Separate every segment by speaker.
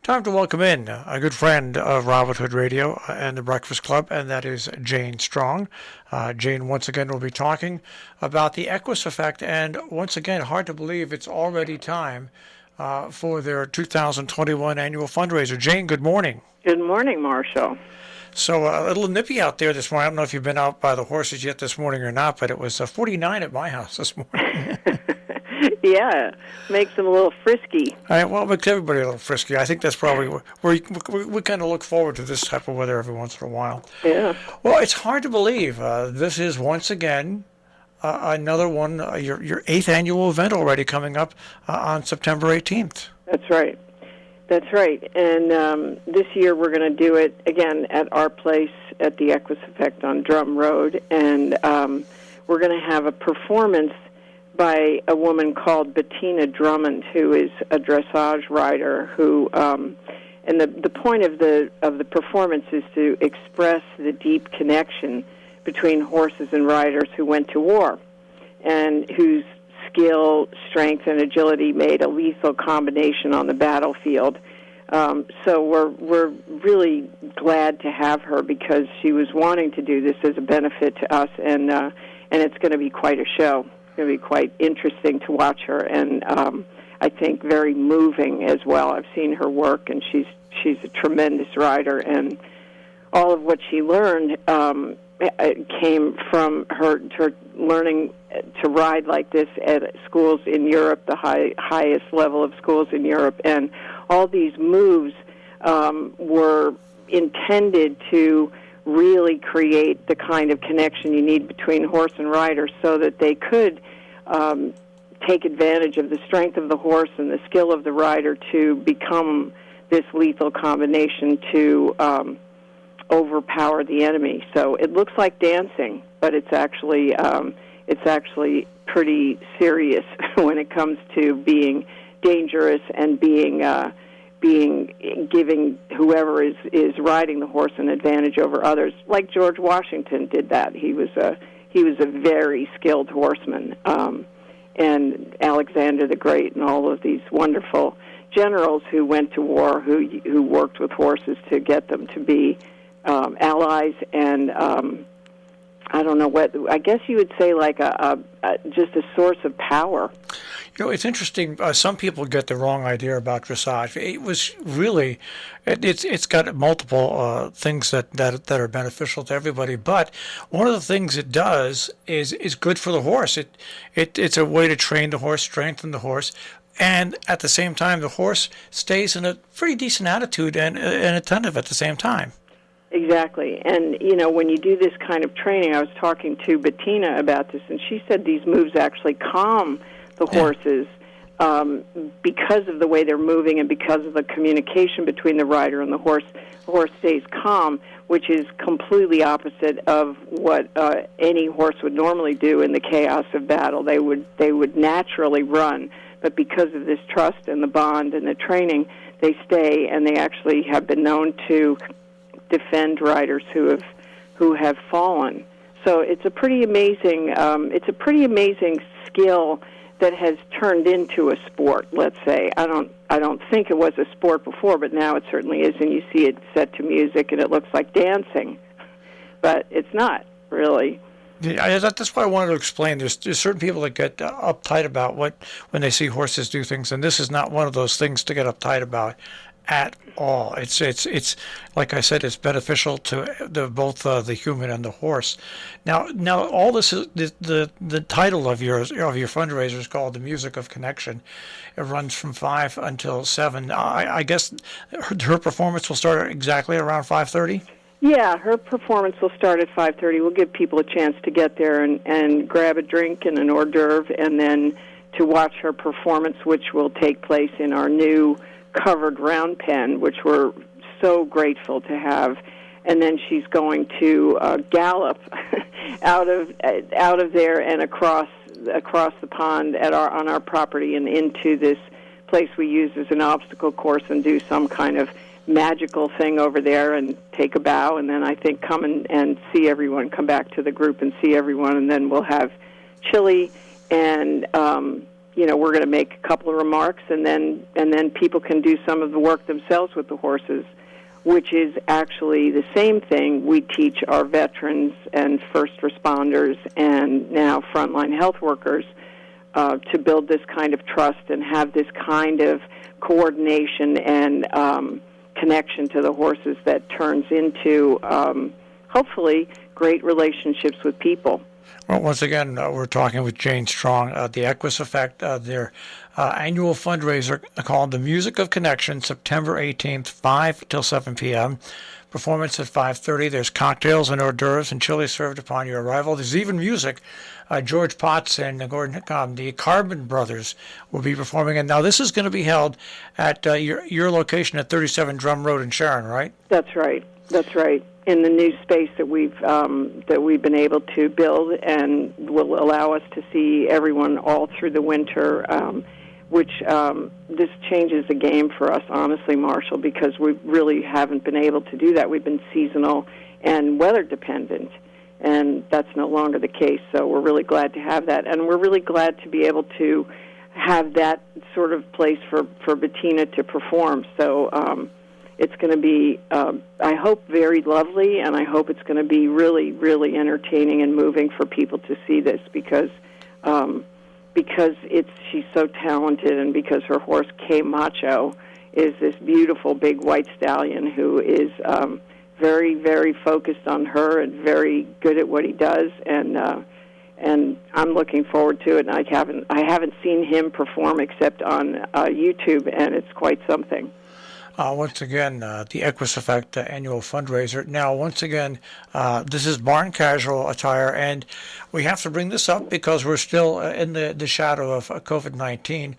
Speaker 1: Time to welcome in a good friend of Robert Hood Radio and the Breakfast Club, and that is Jane Strong. Jane, once again, will be talking about the Equus effect, and once again, hard to believe it's already time for their 2021 annual fundraiser. Jane, good morning.
Speaker 2: Good morning, Marshall.
Speaker 1: So a little nippy out there this morning. I don't know if you've been out by the horses yet this morning or not, but it was 49 at my house this morning.
Speaker 2: Yeah, makes them a little frisky.
Speaker 1: All right, well, it makes everybody a little frisky. I think that's probably where we kind of look forward to this type of weather every once in a while.
Speaker 2: Yeah.
Speaker 1: Well, it's hard to believe. This is once again another one, your 8th annual event already coming up on September 18th.
Speaker 2: That's right. That's right. And this year we're going to do it again at our place at the Equus Effect on Drum Road. And we're going to have a performance by a woman called Bettina Drummond, who is a dressage rider. Who, and the point of the performance is to express the deep connection between horses and riders who went to war, and whose skill, strength, and agility made a lethal combination on the battlefield. So we're really glad to have her because she was wanting to do this as a benefit to us, and it's going to be quite a show. It's going to be quite interesting to watch her, and I think very moving as well. I've seen her work, and she's a tremendous rider, and all of what she learned came from her learning to ride like this at schools in Europe, the highest level of schools in Europe, and all these moves were intended to really create the kind of connection you need between horse and rider so that they could take advantage of the strength of the horse and the skill of the rider to become this lethal combination to overpower the enemy. So it looks like dancing, but it's actually pretty serious when it comes to being dangerous and giving whoever is riding the horse an advantage over others. Like George Washington did that. He was a very skilled horseman, and Alexander the Great and all of these wonderful generals who went to war, who worked with horses to get them to be allies, and I don't know what, I guess you would say like just a source of power.
Speaker 1: You know, it's interesting. Some people get the wrong idea about dressage. It was really, it's got multiple things that are beneficial to everybody. But one of the things it does is good for the horse. It's a way to train the horse, strengthen the horse, and at the same time, the horse stays in a pretty decent attitude and attentive at the same time.
Speaker 2: Exactly. And, you know, when you do this kind of training, I was talking to Bettina about this, and she said these moves actually calm the horses because of the way they're moving and because of the communication between the rider and the horse. The horse stays calm, which is completely opposite of what any horse would normally do in the chaos of battle. They would naturally run, but because of this trust and the bond and the training, they stay, and they actually have been known to defend riders who have fallen. So it's a pretty amazing skill that has turned into a sport. Let's say I don't think it was a sport before, but now it certainly is, and you see it set to music, and it looks like dancing, but it's not really.
Speaker 1: Yeah, that's why I wanted to explain. There's certain people that get uptight about when they see horses do things, and this is not one of those things to get uptight about at all. It's like I said, it's beneficial to both the human and the horse. Now all this is the title of your fundraiser is called The Music of Connection. It runs from 5 until 7. I guess her performance will start exactly around 5:30.
Speaker 2: Yeah, her performance will start at 5:30. We'll give people a chance to get there and grab a drink and an hors d'oeuvre, and then to watch her performance, which will take place in our new covered round pen, which we're so grateful to have. And then she's going to gallop out of there and across the pond on our property and into this place we use as an obstacle course, and do some kind of magical thing over there and take a bow, and then I think come and see everyone, come back to the group and see everyone, and then we'll have chili and we're going to make a couple of remarks, and then people can do some of the work themselves with the horses, which is actually the same thing we teach our veterans and first responders and now frontline health workers to build this kind of trust and have this kind of coordination and connection to the horses that turns into, hopefully, great relationships with people.
Speaker 1: Well, once again, we're talking with Jane Strong, the Equus Effect, their annual fundraiser called The Music of Connection, September 18th, 5 till 7 p.m. Performance at 5:30. There's cocktails and hors d'oeuvres and chili served upon your arrival. There's even music. George Potts and Gordon Hickam, the Carbon Brothers, will be performing. And now this is going to be held at your location at 37 Drum Road in Sharon, right?
Speaker 2: That's right. That's right. In the new space that we've been able to build, and will allow us to see everyone all through the winter, which this changes the game for us, honestly, Marshall, because we really haven't been able to do that. We've been seasonal and weather dependent, and that's no longer the case. So we're really glad to have that, and we're really glad to be able to have that sort of place for Bettina to perform. So it's going to be, I hope, very lovely, and I hope it's going to be really, really entertaining and moving for people to see this because she's so talented, and because her horse, K Macho, is this beautiful big white stallion who is very, very focused on her and very good at what he does, and I'm looking forward to it. And I haven't seen him perform except on YouTube, and it's quite something.
Speaker 1: Once again, the Equus Effect annual fundraiser. Now, once again, this is barn casual attire, and we have to bring this up because we're still in the shadow of COVID-19.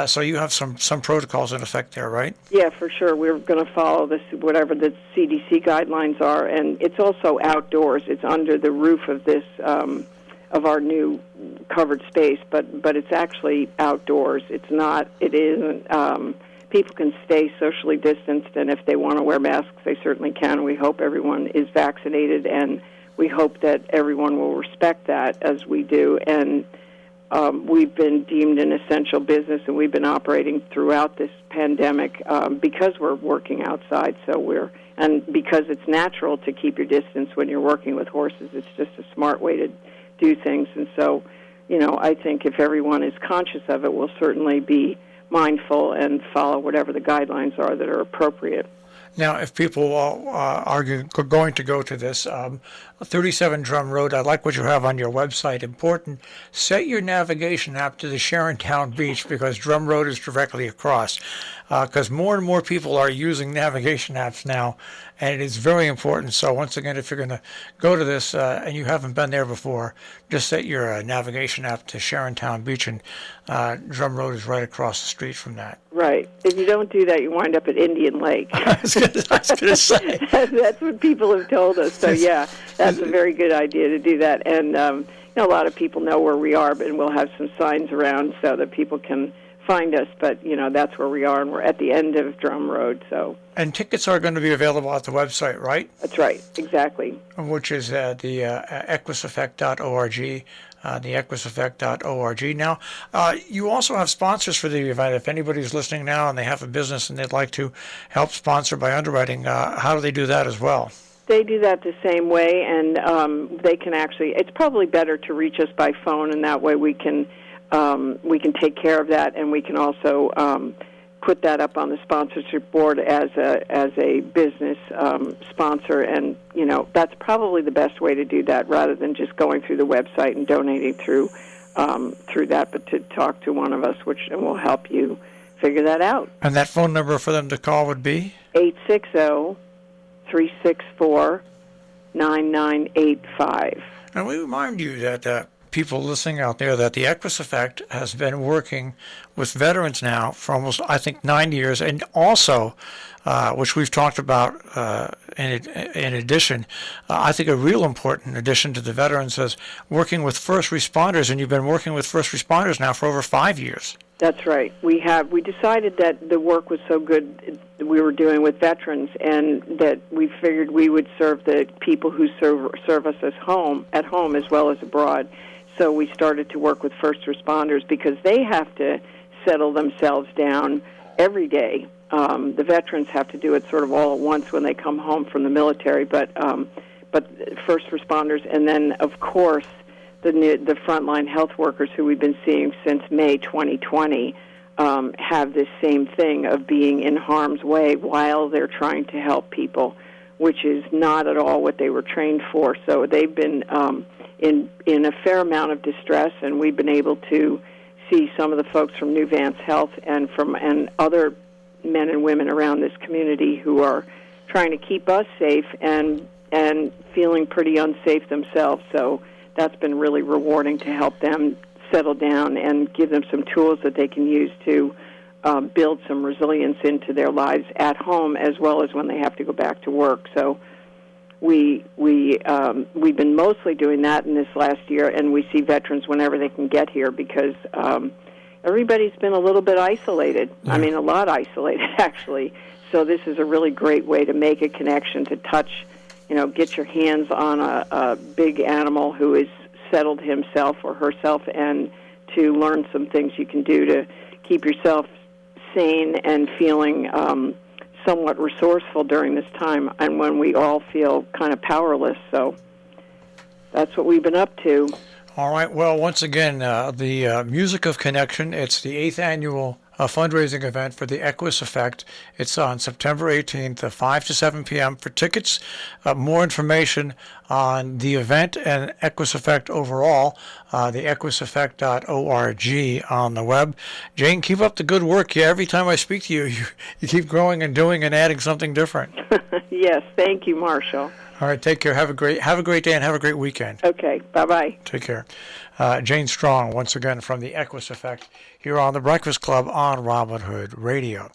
Speaker 1: So you have some protocols in effect there, right?
Speaker 2: Yeah, for sure. We're going to follow this, whatever the CDC guidelines are, and it's also outdoors. It's under the roof of this of our new covered space, but it's actually outdoors. It's not. It isn't. People can stay socially distanced, and if they want to wear masks, they certainly can. We hope everyone is vaccinated, and we hope that everyone will respect that as we do. And we've been deemed an essential business, and we've been operating throughout this pandemic because we're working outside. And because it's natural to keep your distance when you're working with horses. It's just a smart way to do things. And so, I think if everyone is conscious of it, we'll certainly be mindful and follow whatever the guidelines are that are appropriate.
Speaker 1: Now, if people are going to go to this, 37 Drum Road, I like what you have on your website. Important, set your navigation app to the Sharontown Beach because Drum Road is directly across. Because more and more people are using navigation apps now, and it is very important. So once again, if you're going to go to this and you haven't been there before, just set your navigation app to Sharontown Beach, and Drum Road is right across the street from that.
Speaker 2: Right. If you don't do that, you wind up at Indian Lake.
Speaker 1: I was going to say.
Speaker 2: That's what people have told us. So, yeah, that's a very good idea to do that. And, a lot of people know where we are, but we'll have some signs around so that people can find us. But, that's where we are, and we're at the end of Drum Road. So. And
Speaker 1: tickets are going to be available at the website, right?
Speaker 2: That's right, exactly.
Speaker 1: Which is the equuseffect.org. The equuseffect.org. Now, you also have sponsors for the event. If anybody's listening now and they have a business and they'd like to help sponsor by underwriting, how do they do that as well?
Speaker 2: They do that the same way, and they can actually. It's probably better to reach us by phone, and that way we can take care of that, and we can also put that up on the sponsorship board as a business sponsor, and that's probably the best way to do that, rather than just going through the website and donating through that, but to talk to one of us, and we'll help you figure that out.
Speaker 1: And that phone number for them to call would be
Speaker 2: 860-364-9985.
Speaker 1: And we remind you that people listening out there that the Equus Effect has been working with veterans now for almost, I think, 9 years, and also, which we've talked about in addition, I think a real important addition to the veterans is working with first responders, and you've been working with first responders now for over 5 years.
Speaker 2: That's right. We decided that the work was so good we were doing with veterans, and that we figured we would serve the people who serve us at home as well as abroad. so we started to work with first responders because they have to settle themselves down every day. The veterans have to do it sort of all at once when they come home from the military, but first responders, and then of course the frontline health workers who we've been seeing since May 2020 have this same thing of being in harm's way while they're trying to help people, which is not at all what they were trained for. So they've been in a fair amount of distress, and we've been able to see some of the folks from New Vance Health and other men and women around this community who are trying to keep us safe and feeling pretty unsafe themselves. So that's been really rewarding to help them settle down and give them some tools that they can use to build some resilience into their lives at home as well as when they have to go back to work. So we've been mostly doing that in this last year, and we see veterans whenever they can get here because everybody's been a little bit isolated.
Speaker 1: Yeah.
Speaker 2: I mean, a lot isolated, actually. So this is a really great way to make a connection, to touch, get your hands on a big animal who has settled himself or herself, and to learn some things you can do to keep yourself sane and feeling somewhat resourceful during this time, and when we all feel kind of powerless. So that's what we've been up to.
Speaker 1: All right. Well, once again, the Music of Connection, it's the 8th annual fundraising event for the Equus Effect. It's on September 18th, 5 to 7 p.m. For tickets, more information on the event and Equus Effect overall, the equuseffect.org on the web. Jane, keep up the good work. Yeah, every time I speak to you, you keep growing and doing and adding something different.
Speaker 2: Yes, thank you, Marshall.
Speaker 1: All right, take care. Have a great day and have a great weekend.
Speaker 2: Okay, bye-bye.
Speaker 1: Take care. Jane Strong, once again, from the Equus Effect, here on The Breakfast Club on Robin Hood Radio.